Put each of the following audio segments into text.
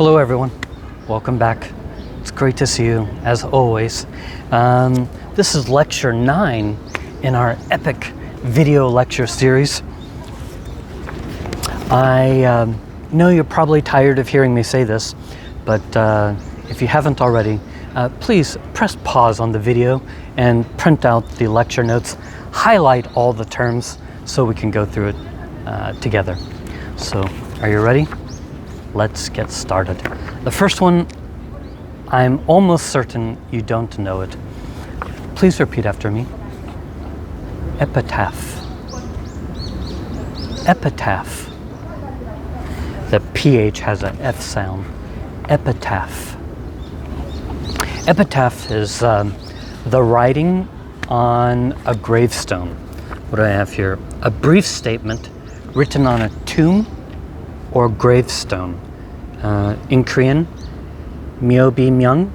Hello everyone, welcome back. It's great to see you as always. This is lecture 9 in our epic video lecture series. I know you're probably tired of hearing me say this, but if you haven't already, please press pause on the video and print out the lecture notes, highlight all the terms so we can go through it together. So, are you ready? Let's get started. The first one, I'm almost certain you don't know it. Please repeat after me. Epitaph. Epitaph. The PH has an F sound. Epitaph. Epitaph is the writing on a gravestone. What do I have here? A brief statement written on a tomb or gravestone. In Korean, myeobimyeong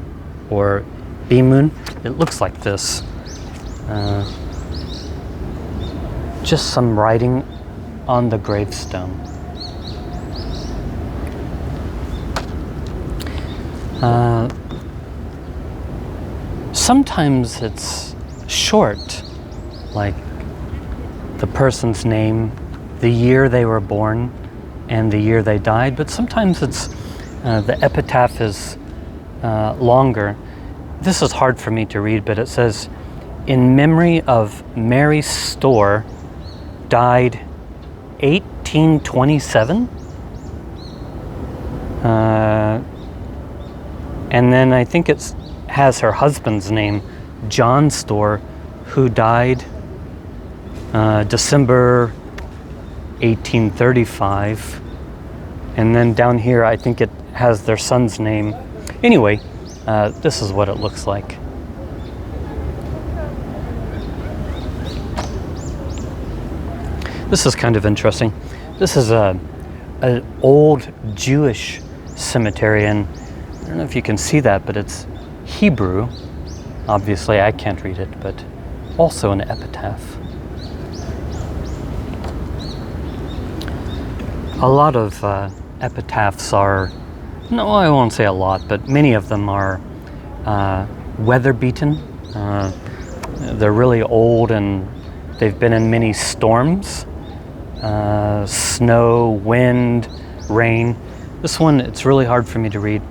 or bimun. It looks like this. Just some writing on the gravestone. Sometimes it's short, like the person's name, the year they were born, and the year they died, but sometimes it's the epitaph is longer. This is hard for me to read, but it says, in memory of Mary Storr, died 1827. And then I think it has her husband's name, John Storr, who died December 1835. And then down here I think it has their son's name. Anyway, this is what it looks like. This is kind of interesting. This is an old Jewish cemetery, and I don't know if you can see that, but it's Hebrew. Obviously I can't read it, but also an epitaph. A lot of epitaphs are, no, I won't say a lot, but many of them are weather-beaten. They're really old and they've been in many storms, snow, wind, rain. This one, it's really hard for me to read.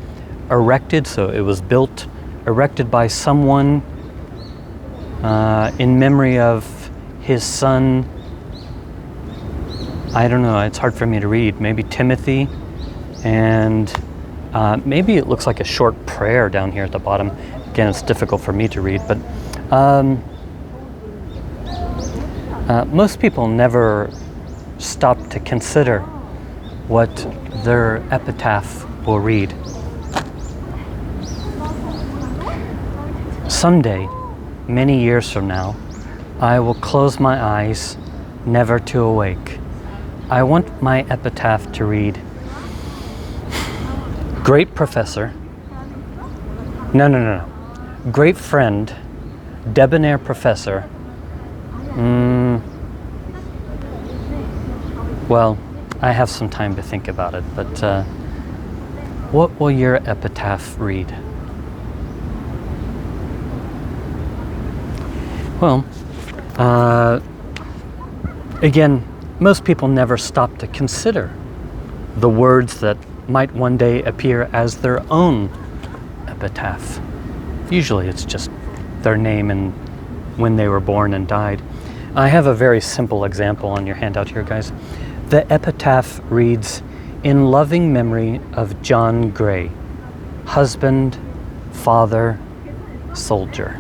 Erected, so it was built, erected by someone in memory of his son. I don't know, it's hard for me to read. Maybe Timothy, and maybe it looks like a short prayer down here at the bottom. Again, it's difficult for me to read, but most people never stop to consider what their epitaph will read. Someday, many years from now, I will close my eyes, never to awake. I want my epitaph to read, great professor, no. Great friend, debonair professor. Well, I have some time to think about it, but what will your epitaph read? Well, again, most people never stop to consider the words that might one day appear as their own epitaph. Usually it's just their name and when they were born and died. I have a very simple example on your handout here, guys. The epitaph reads, in loving memory of John Gray, husband, father, soldier.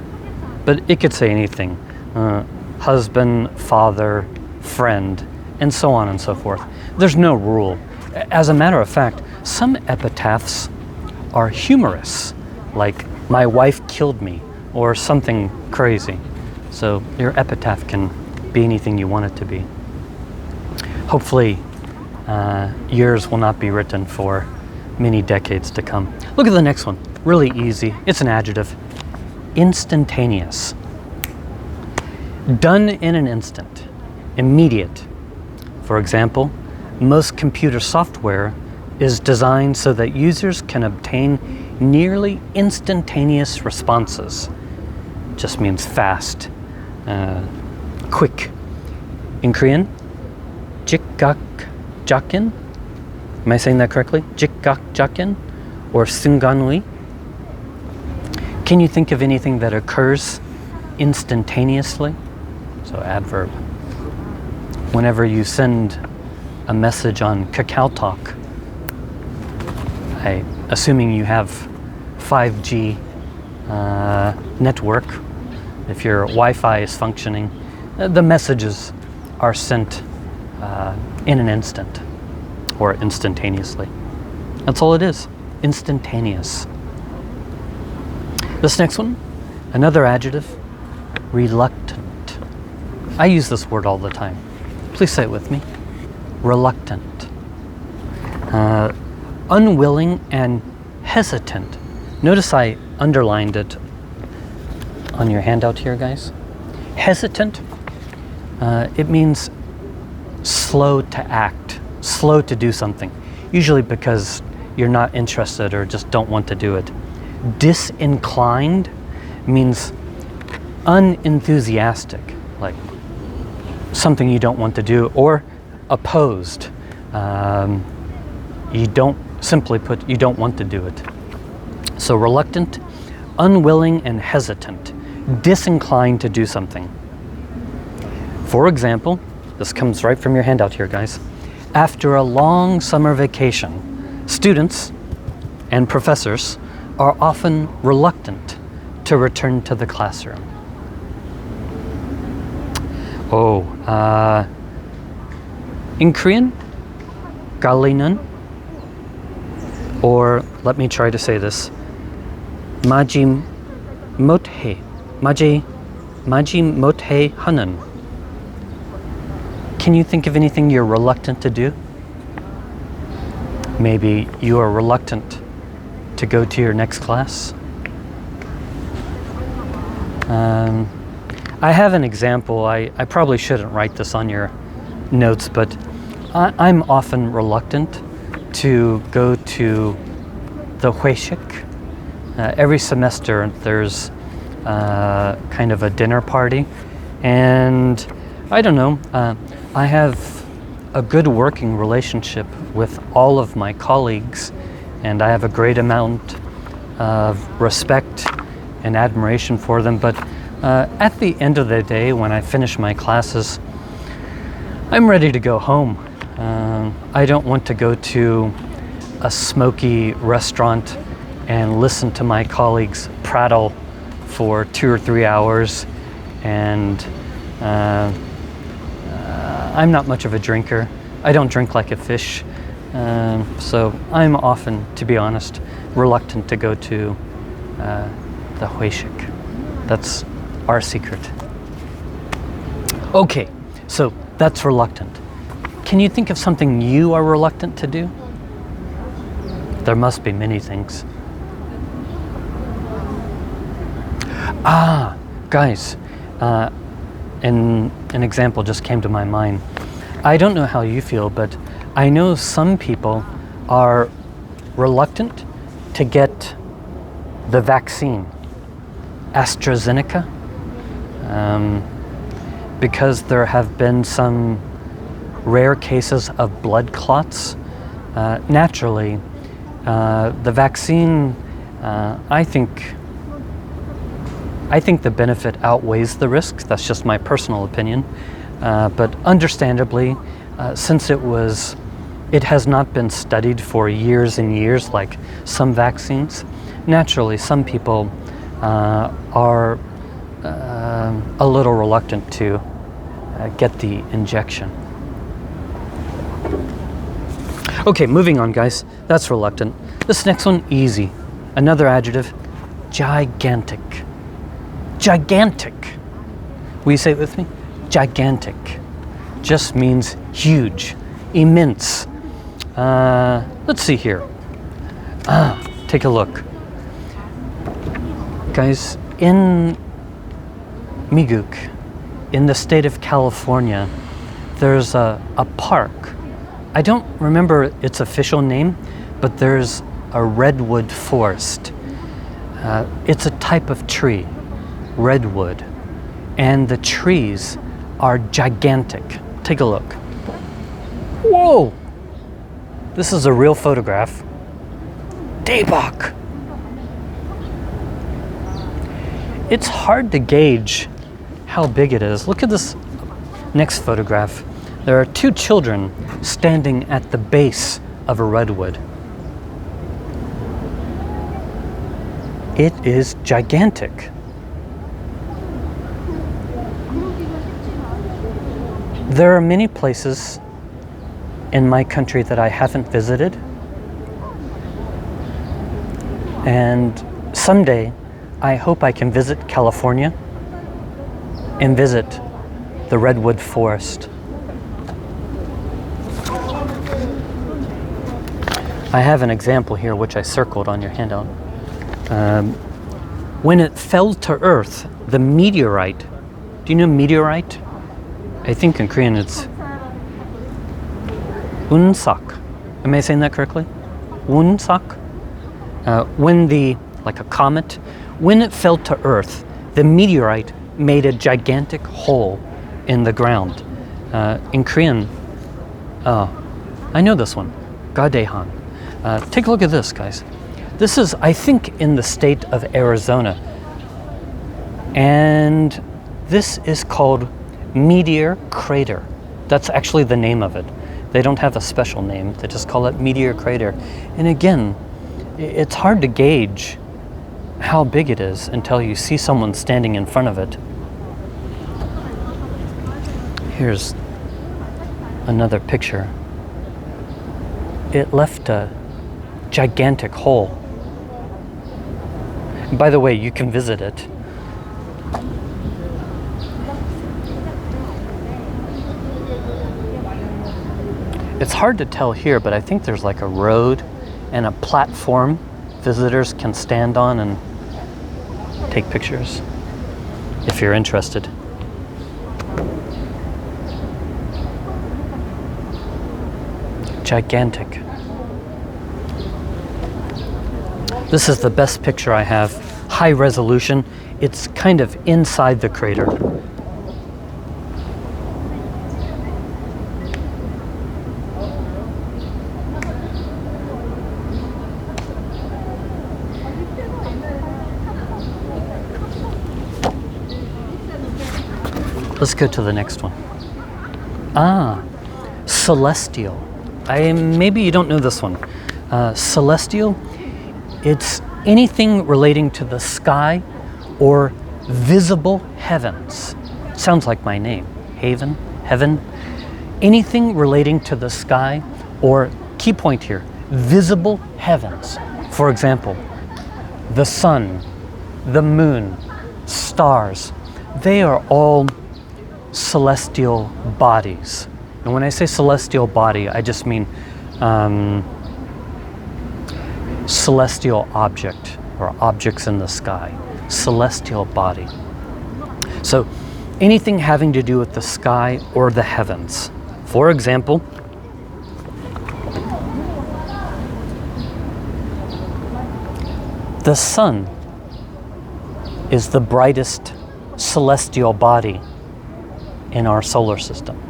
But it could say anything, husband, father, friend, and so on and so forth. There's no rule. As a matter of fact, some epitaphs are humorous, like my wife killed me, or something crazy. So your epitaph can be anything you want it to be. Hopefully, yours will not be written for many decades to come. Look at the next one. Really easy. It's an adjective. Instantaneous. Done in an instant. Immediate. For example, most computer software is designed so that users can obtain nearly instantaneous responses. Just means fast, quick. In Korean, 직각적인, am I saying that correctly? 직각적인 or 순간의. Can you think of anything that occurs instantaneously? So adverb. Whenever you send a message on KakaoTalk, assuming you have 5G network, if your Wi-Fi is functioning, the messages are sent in an instant or instantaneously. That's all it is, instantaneous. This next one, another adjective, reluctant. I use this word all the time. Please say it with me. Reluctant. Unwilling and hesitant. Notice I underlined it on your handout here, guys. Hesitant, it means slow to act, slow to do something, usually because you're not interested or just don't want to do it. Disinclined means unenthusiastic, like something you don't want to do, or opposed. You don't, simply put, you don't want to do it. So reluctant, unwilling and hesitant, disinclined to do something. For example, this comes right from your handout here, guys. After a long summer vacation, students and professors are often reluctant to return to the classroom. In Korean, 갈리는, or let me try to say this, 마지못해 하는. Can you think of anything you're reluctant to do? Maybe you are reluctant to go to your next class. I have an example. I probably shouldn't write this on your notes, but I'm often reluctant to go to the 회식. Every semester there's kind of a dinner party, and I don't know, I have a good working relationship with all of my colleagues, and I have a great amount of respect and admiration for them, but at the end of the day, when I finish my classes, I'm ready to go home. I don't want to go to a smoky restaurant and listen to my colleagues prattle for 2 or 3 hours, and I'm not much of a drinker. I don't drink like a fish, so I'm often, to be honest, reluctant to go to the 회식. That's our secret. Okay, so that's reluctant. Can you think of something you are reluctant to do? There must be many things. Guys, an example just came to my mind. I don't know how you feel, but I know some people are reluctant to get the vaccine, AstraZeneca, because there have been some rare cases of blood clots. Naturally, the vaccine, I think the benefit outweighs the risk. That's just my personal opinion. But understandably, since it has not been studied for years and years like some vaccines, naturally some people are a little reluctant to get the injection. Okay, moving on, guys. That's reluctant. This next one, easy. Another adjective, gigantic. Gigantic. Will you say it with me? Gigantic. Just means huge, immense. Let's see here. Take a look. Guys, in Miguk, in the state of California, there's a park I don't remember its official name, but there's a redwood forest. It's a type of tree, redwood, and the trees are gigantic. Take a look. Whoa! This is a real photograph. Daebak! It's hard to gauge how big it is. Look at this next photograph. There are two children standing at the base of a redwood. It is gigantic. There are many places in my country that I haven't visited. And someday, I hope I can visit California and visit the redwood forest. I have an example here which I circled on your handout. When it fell to Earth, the meteorite, do you know meteorite? I think in Korean it's unsak. Am I saying that correctly? Unsak? Like a comet, when it fell to Earth, the meteorite made a gigantic hole in the ground. In Korean, I know this one, Gadehan. Take a look at this, guys. This is, I think, in the state of Arizona. And this is called Meteor Crater. That's actually the name of it. They don't have a special name. They just call it Meteor Crater. And again, it's hard to gauge how big it is until you see someone standing in front of it. Here's another picture. It left a gigantic hole. And by the way, you can visit it. It's hard to tell here, but I think there's like a road and a platform visitors can stand on and take pictures if you're interested. Gigantic. This is the best picture I have. High resolution. It's kind of inside the crater. Let's go to the next one. Celestial. Maybe you don't know this one. Celestial, it's anything relating to the sky or visible heavens. Sounds like my name, heaven. Anything relating to the sky or, key point here, visible heavens. For example, the sun, the moon, stars, they are all celestial bodies. And when I say celestial body, I just mean celestial object or objects in the sky. Celestial body. So anything having to do with the sky or the heavens. For example, the sun is the brightest celestial body in our solar system.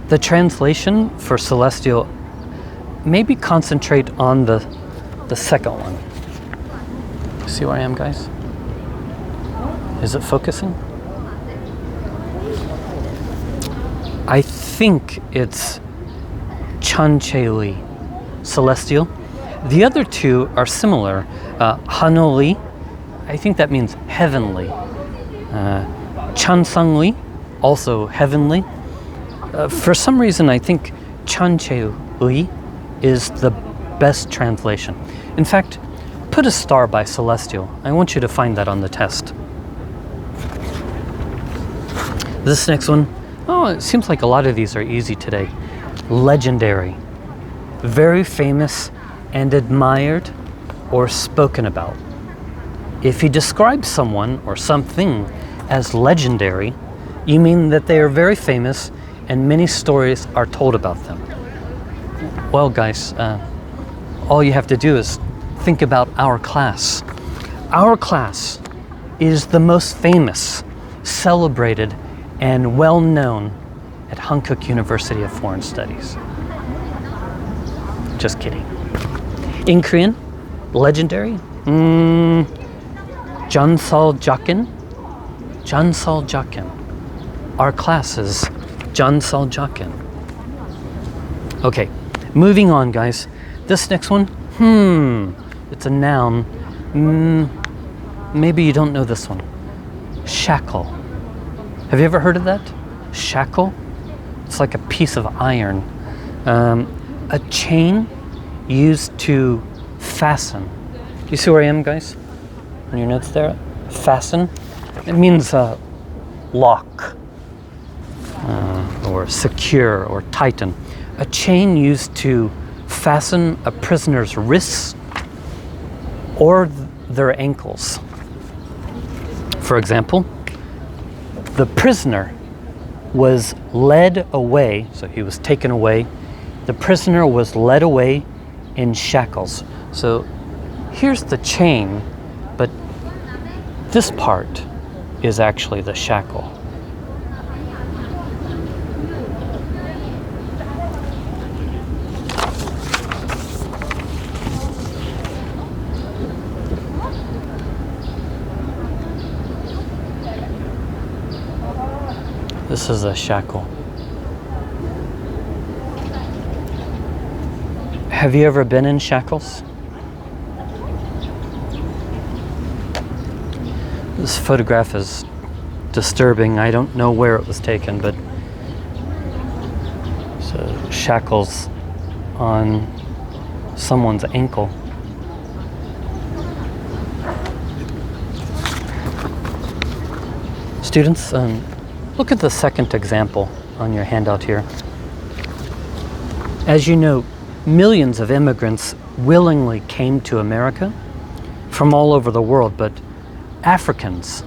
The translation for celestial, maybe concentrate on the second one. See where I am, guys? Is it focusing? I think it's Chancheui, celestial. The other two are similar. Hanoli, I think that means heavenly. Chansangli, also heavenly. For some reason, I think Chancheui is the best translation. In fact, put a star by celestial. I want you to find that on the test. This next one, it seems like a lot of these are easy today. Legendary. very famous and admired or spoken about. If you describe someone or something as legendary, you mean that they are very famous and many stories are told about them. Well, guys, all you have to do is think about our class. Our class is the most famous, celebrated, and well-known at Hankook University of Foreign Studies. Just kidding. In Korean, legendary? Jansal Jakin? Jansal Jakin. Our class is Jansal Jakin. Okay, moving on, guys. This next one, it's a noun. Maybe you don't know this one. Shackle. Have you ever heard of that? Shackle? It's like a piece of iron. A chain used to fasten. Do you see where I am, guys? On your notes there? Fasten. It means lock or secure or tighten. A chain used to fasten a prisoner's wrists or their ankles. For example, the prisoner was led away, so he was taken away. The prisoner was led away in shackles. So here's the chain, but this part is actually the shackle. This is a shackle. Have you ever been in shackles? This photograph is disturbing. I don't know where it was taken, but so shackles on someone's ankle. Students, look at the second example on your handout here. As you know, millions of immigrants willingly came to America from all over the world, but Africans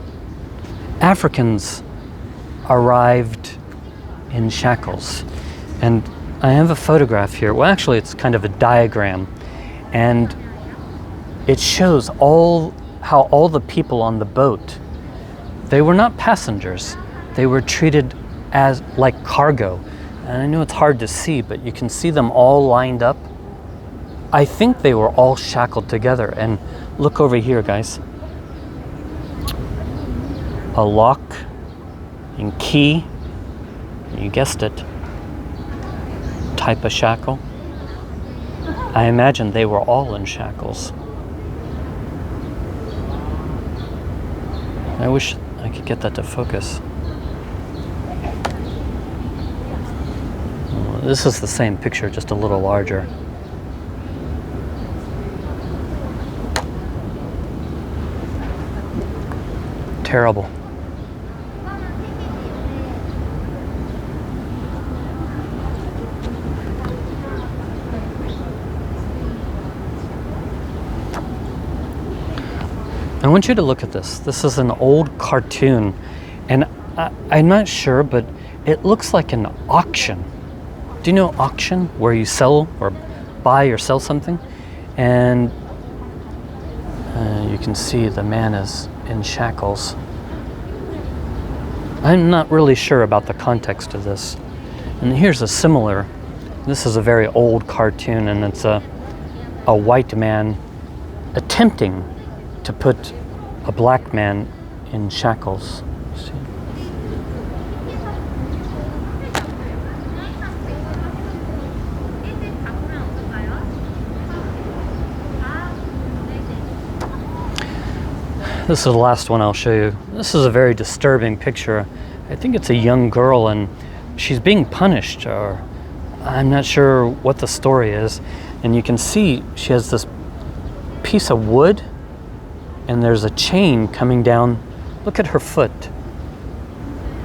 arrived in shackles. And I have a photograph here. Well, actually, it's kind of a diagram. And it shows how all the people on the boat, they were not passengers. They were treated as like cargo. And I know it's hard to see, but you can see them all lined up. I think they were all shackled together. And look over here, guys. A lock and key, you guessed it, type of shackle. I imagine they were all in shackles. I wish I could get that to focus. This is the same picture, just a little larger. Terrible. I want you to look at this. This is an old cartoon, and I'm not sure, but it looks like an auction. Do you know auction, where you sell or buy or sell something? And you can see the man is in shackles. I'm not really sure about the context of this. And here's a similar, this is a very old cartoon, and it's a white man attempting to put a black man in shackles. See? This is the last one I'll show you. This is a very disturbing picture. I think it's a young girl and she's being punished, or I'm not sure what the story is. And you can see she has this piece of wood and there's a chain coming down. Look at her foot.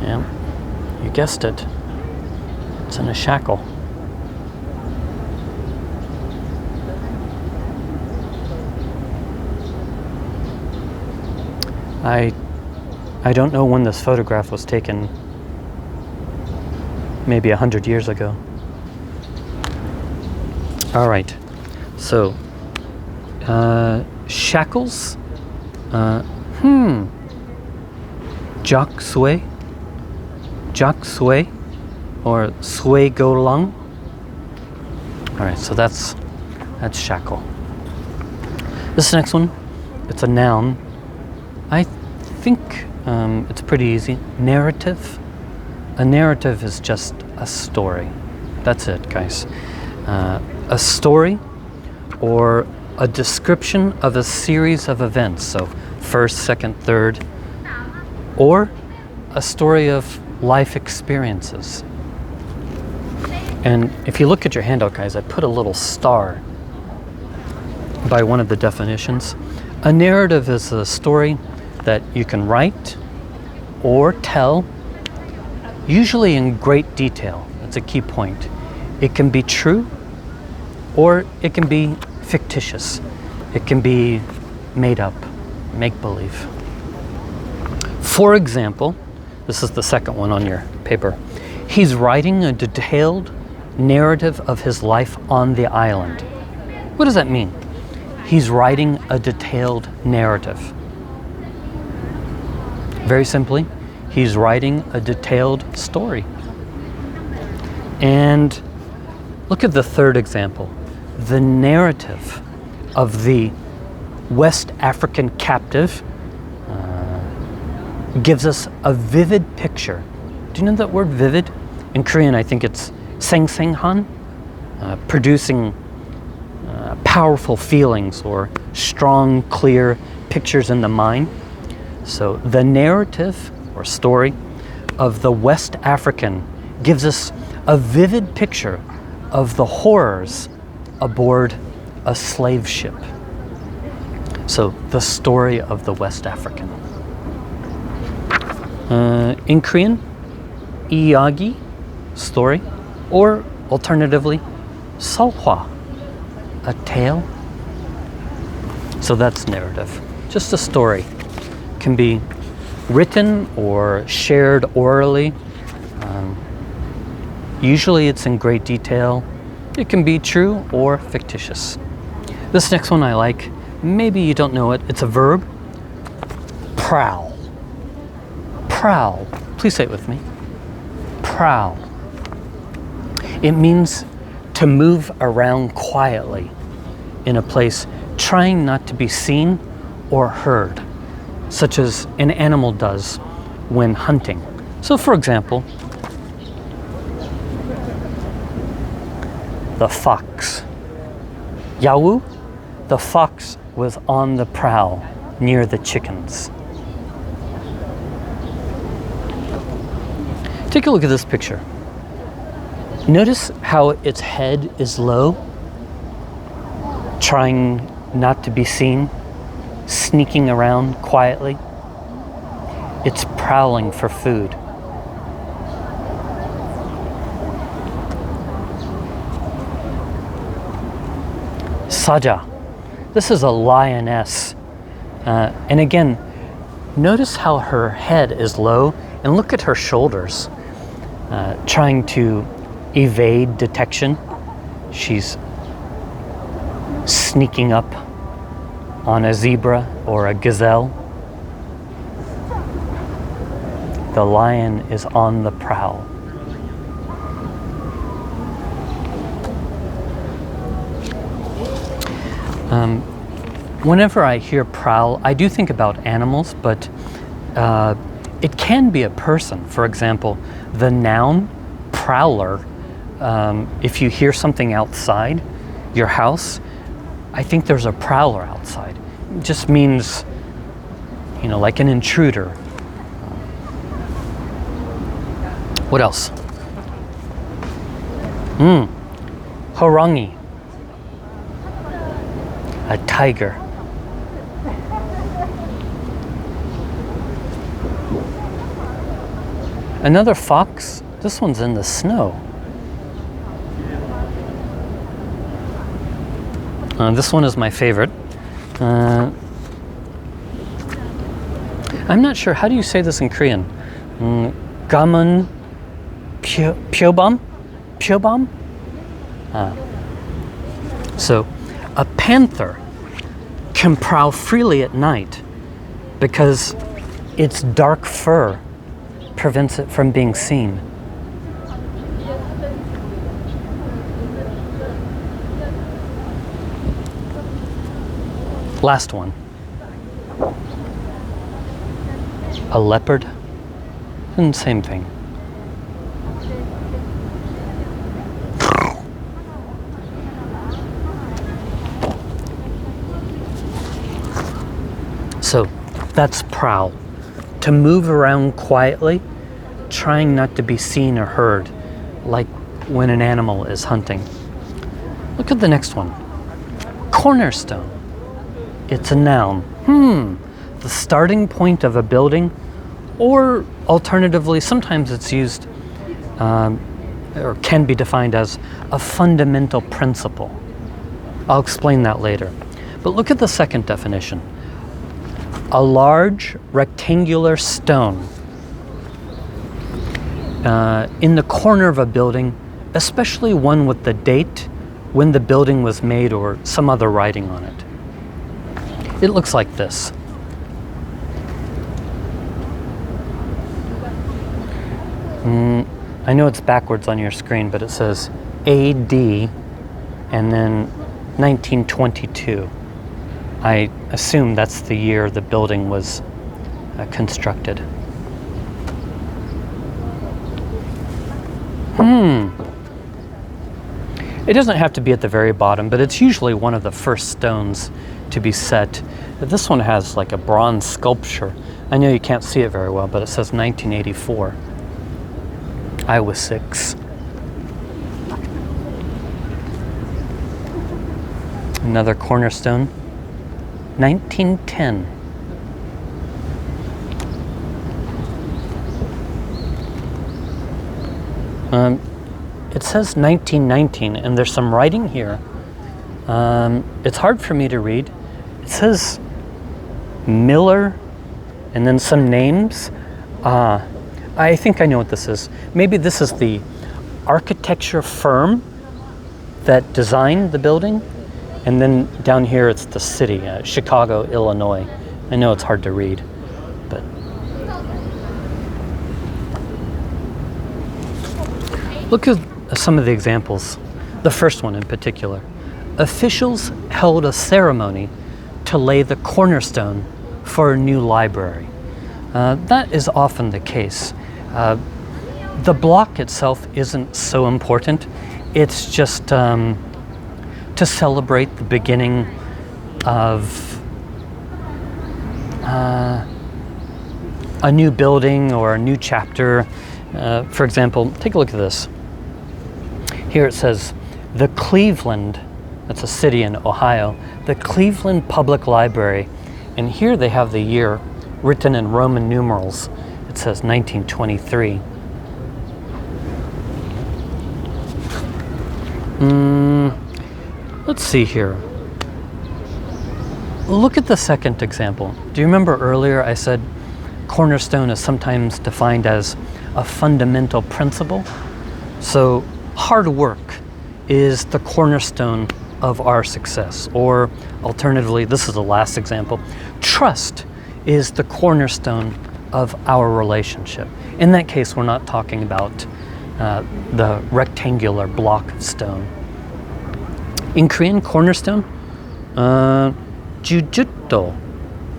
Yeah, you guessed it. It's in a shackle. I don't know when this photograph was taken, maybe 100 years ago. All right, so shackles, jak sui, or sui go lang. All right, so that's shackle. This next one, it's a noun. I think it's pretty easy. Narrative. A narrative is just a story. That's it, guys. A story or a description of a series of events. So first, second, third. Or a story of life experiences. And if you look at your handout, guys, I put a little star by one of the definitions. A narrative is a story that you can write or tell, usually in great detail. That's a key point. It can be true or it can be fictitious. It can be made up, make-believe. For example, this is the second one on your paper. He's writing a detailed narrative of his life on the island. What does that mean? He's writing a detailed narrative. Very simply, he's writing a detailed story. And look at the third example. The narrative of the West African captive gives us a vivid picture. Do you know that word vivid? In Korean, I think it's 생생한, producing powerful feelings or strong, clear pictures in the mind. So the narrative or story of the West African gives us a vivid picture of the horrors aboard a slave ship. So the story of the West African. In Korean, 이야기, story, or alternatively, 설화, a tale. So that's narrative, just a story. Can be written or shared orally. Usually it's in great detail. It can be true or fictitious. This next one I like. Maybe you don't know it. It's a verb. Prowl. Prowl. Please say it with me. Prowl. It means to move around quietly in a place, trying not to be seen or heard, such as an animal does when hunting. So for example, the fox. Yawu, the fox was on the prowl near the chickens. Take a look at this picture. Notice how its head is low, trying not to be seen, sneaking around quietly. It's prowling for food. Saja. This is a lioness. And again, notice how her head is low and look at her shoulders, trying to evade detection. She's sneaking up on a zebra or a gazelle. The lion is on the prowl. Whenever I hear prowl, I do think about animals, but it can be a person. For example, the noun prowler, if you hear something outside your house, I think there's a prowler outside. It just means, you know, like an intruder. What else? Horangi. A tiger. Another fox. This one's in the snow. This one is my favorite. I'm not sure. How do you say this in Korean? Gamun pyobam? Pyobam? So a panther can prowl freely at night because its dark fur prevents it from being seen. Last one. A leopard, and same thing. So that's prowl. To move around quietly, trying not to be seen or heard, like when an animal is hunting. Look at the next one. Cornerstone. It's a noun. The starting point of a building, or alternatively, sometimes it's used or can be defined as a fundamental principle. I'll explain that later. But look at the second definition. A large rectangular stone in the corner of a building, especially one with the date when the building was made or some other writing on it. It looks like this. I know it's backwards on your screen, but it says AD and then 1922. I assume that's the year the building was constructed. It doesn't have to be at the very bottom, but it's usually one of the first stones to be set. This one has like a bronze sculpture. I know you can't see it very well, but it says 1984. I was 6. Another cornerstone, 1910. It says 1919, and there's some writing here. It's hard for me to read. It says Miller, and then some names. I think I know what this is. Maybe this is the architecture firm that designed the building. And then down here it's the city, Chicago, Illinois. I know it's hard to read, but. Look at some of the examples. The first one in particular. Officials held a ceremony to lay the cornerstone for a new library. That is often the case. The block itself isn't so important. It's just to celebrate the beginning of a new building or a new chapter. For example, take a look at this. Here it says, the Cleveland, that's a city in Ohio, the Cleveland Public Library. And here they have the year written in Roman numerals. It says 1923. Let's see here. Look at the second example. Do you remember earlier I said cornerstone is sometimes defined as a fundamental principle? So hard work is the cornerstone of our success. Or alternatively, this is the last example, trust is the cornerstone of our relationship. In that case, we're not talking about the rectangular block of stone. In Korean, cornerstone, jujutto.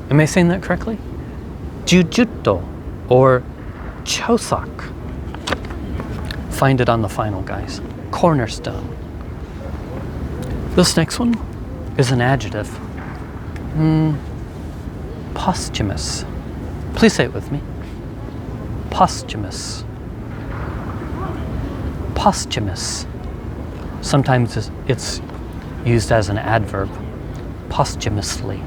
Am I saying that correctly? Jujutto or chosak. Find it on the final, guys. Cornerstone. This next one is an adjective. Posthumous. Please say it with me. Posthumous. Posthumous. Sometimes it's used as an adverb. Posthumously.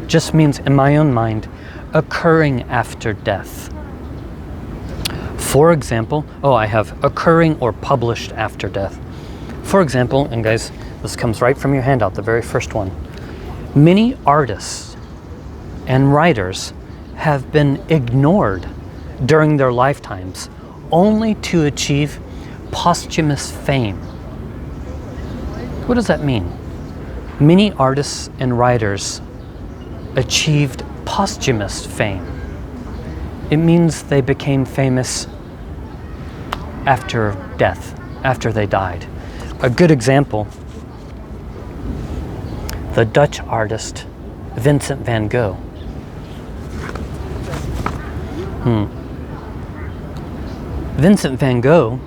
Just means, in my own mind, occurring after death. For example, I have occurring or published after death. For example, and guys, this comes right from your handout, the very first one. Many artists and writers have been ignored during their lifetimes only to achieve posthumous fame. What does that mean? Many artists and writers achieved posthumous fame. It means they became famous after death, after they died. A good example, the Dutch artist Vincent van Gogh. Vincent van Gogh,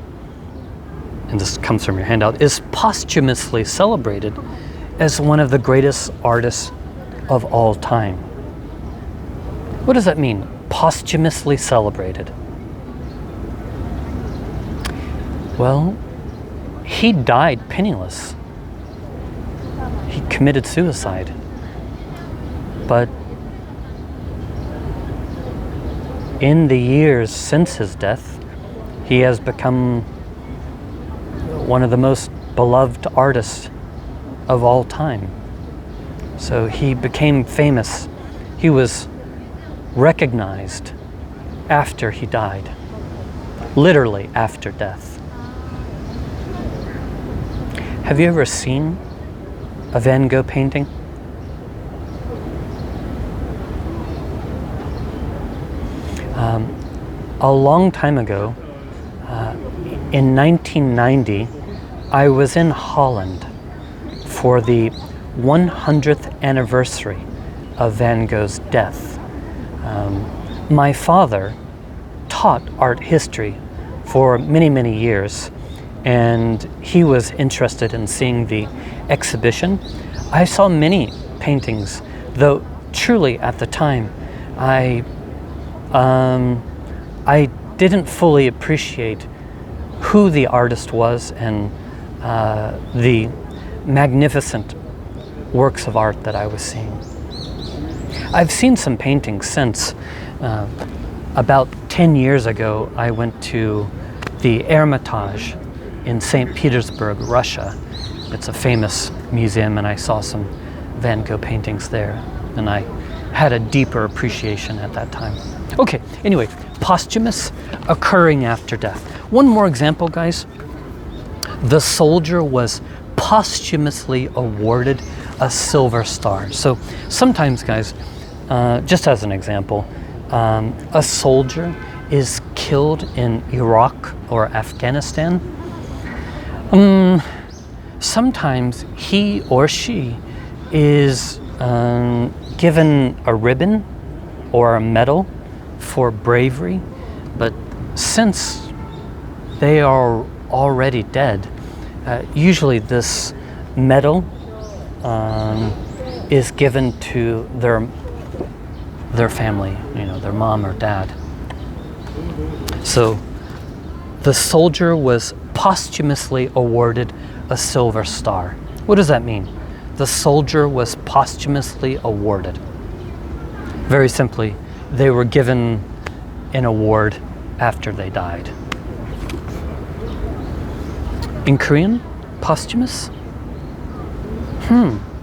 and this comes from your handout, is posthumously celebrated as one of the greatest artists of all time. What does that mean? Posthumously celebrated. Well, he died penniless. He committed suicide. But in the years since his death, he has become one of the most beloved artists of all time. So he became famous. He was recognized after he died, literally after death. Have you ever seen a Van Gogh painting? A long time ago, in 1990, I was in Holland for the 100th anniversary of Van Gogh's death. My father taught art history for many, many years, and he was interested in seeing the exhibition. I saw many paintings, though truly at the time I didn't fully appreciate who the artist was and the magnificent works of art that I was seeing. I've seen some paintings since. About 10 years ago, I went to the Hermitage in St. Petersburg, Russia. It's a famous museum, and I saw some Van Gogh paintings there, and I had a deeper appreciation at that time. Okay, anyway, posthumous, occurring after death. One more example, guys. The soldier was posthumously awarded a Silver Star. So sometimes, guys, just as an example, a soldier is killed in Iraq or Afghanistan. Sometimes he or she is given a ribbon or a medal for bravery, but since they are already dead, usually this medal is given to their family, their mom or dad. So the soldier was posthumously awarded a Silver Star. What does that mean? The soldier was posthumously awarded. Very simply, they were given an award after they died. In Korean, posthumous?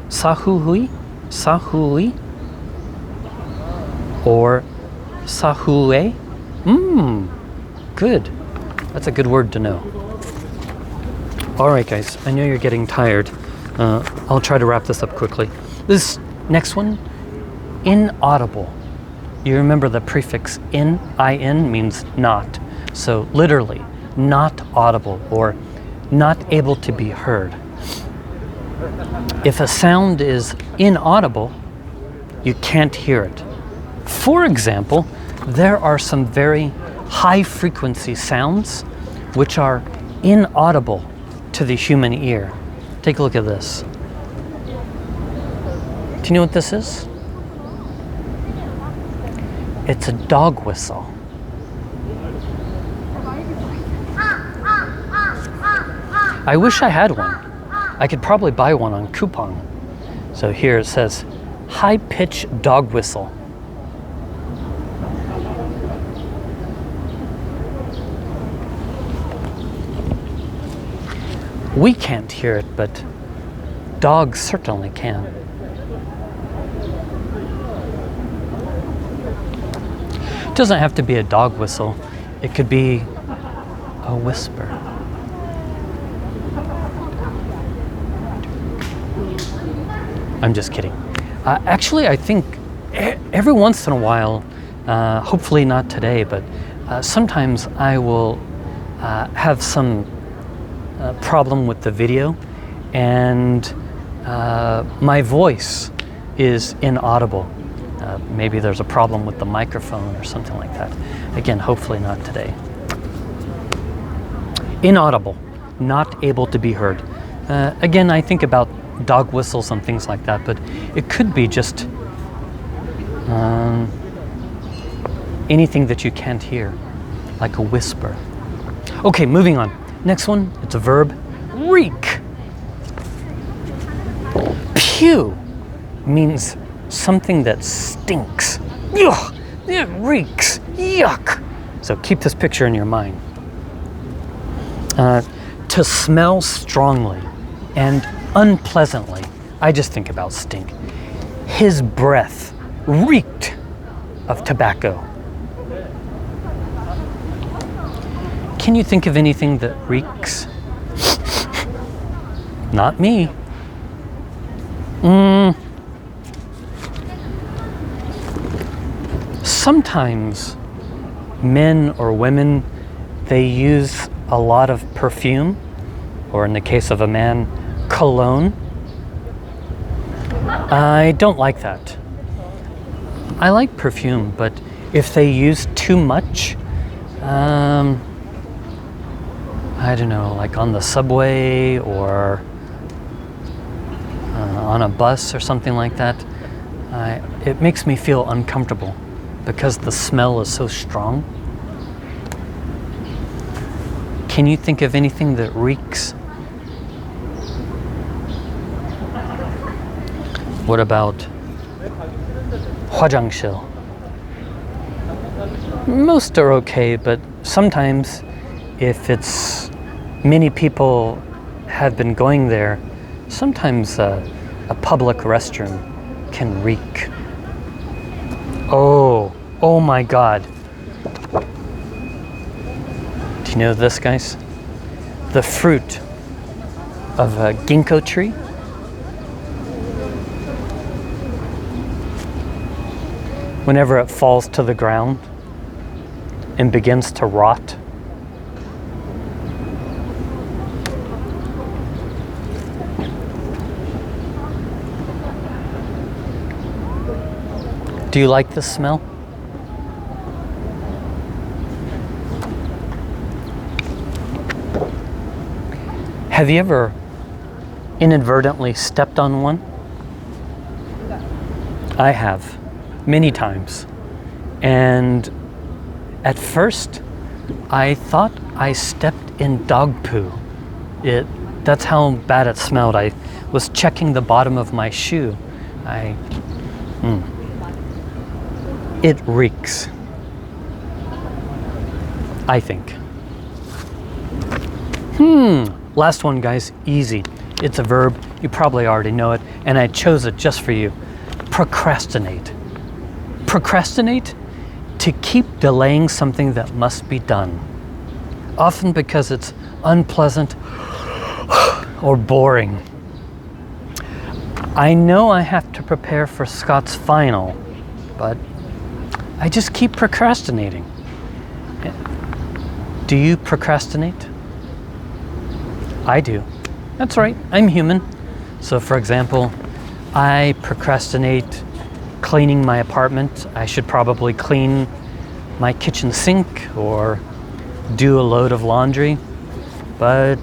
사후의? 사후의? Or 사후에? Good. That's a good word to know. All right, guys, I know you're getting tired. I'll try to wrap this up quickly. This next one, inaudible. You remember the prefix in, in means not. So literally, not audible or not able to be heard. If a sound is inaudible, you can't hear it. For example, there are some very high frequency sounds which are inaudible to the human ear. Take a look at this. Do you know what this is? It's a dog whistle. I wish I had one. I could probably buy one on coupon. So here it says, high-pitched dog whistle. We can't hear it, but dogs certainly can. doesn't have to be a dog whistle. It could be a whisper. I'm just kidding. Actually, I think every once in a while, hopefully not today, but sometimes I will have some problem with the video, and my voice is inaudible. Maybe there's a problem with the microphone or something like that. Again, hopefully not today. Inaudible, not able to be heard. Again, I think about dog whistles and things like that, but it could be just anything that you can't hear, like a whisper. Okay, moving on. Next one, it's a verb, reek. Pew means something that stinks. Ugh, it reeks. Yuck. So keep this picture in your mind. To smell strongly and unpleasantly. I just think about stink. His breath reeked of tobacco. Can you think of anything that reeks? Not me. Sometimes men or women, they use a lot of perfume, or in the case of a man, cologne. I don't like that. I like perfume, but if they use too much, I don't know, like on the subway or on a bus or something like that, it makes me feel uncomfortable because the smell is so strong. Can you think of anything that reeks? What about 화장실? Most are okay, but sometimes if it's many people have been going there, sometimes a public restroom can reek. Oh my God. Do you know this, guys? The fruit of a ginkgo tree. Whenever it falls to the ground and begins to rot, do you like the smell? Have you ever inadvertently stepped on one? I have, many times. And at first, I thought I stepped in dog poo. That's how bad it smelled. I was checking the bottom of my shoe. It reeks, I think. Last one, guys, easy. It's a verb, you probably already know it, and I chose it just for you. Procrastinate. Procrastinate, to keep delaying something that must be done. Often because it's unpleasant or boring. I know I have to prepare for Scott's final, but I just keep procrastinating. Do you procrastinate? I do. That's right, I'm human. So for example, I procrastinate cleaning my apartment. I should probably clean my kitchen sink or do a load of laundry. But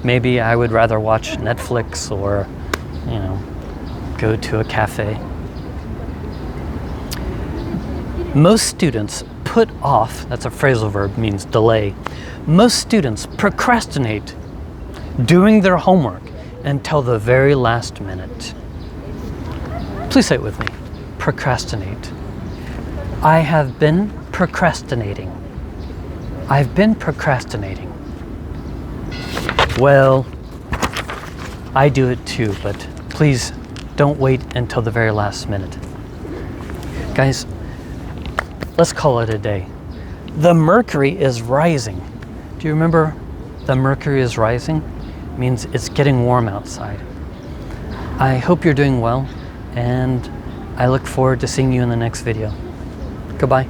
maybe I would rather watch Netflix or, go to a cafe. Most students put off, that's a phrasal verb, means delay. Most students procrastinate doing their homework until the very last minute. Please say it with me. Procrastinate. I have been procrastinating. I've been procrastinating. Well, I do it too, but please don't wait until the very last minute. Guys, let's call it a day. The mercury is rising. Do you remember the mercury is rising? It means it's getting warm outside. I hope you're doing well, and I look forward to seeing you in the next video. Goodbye.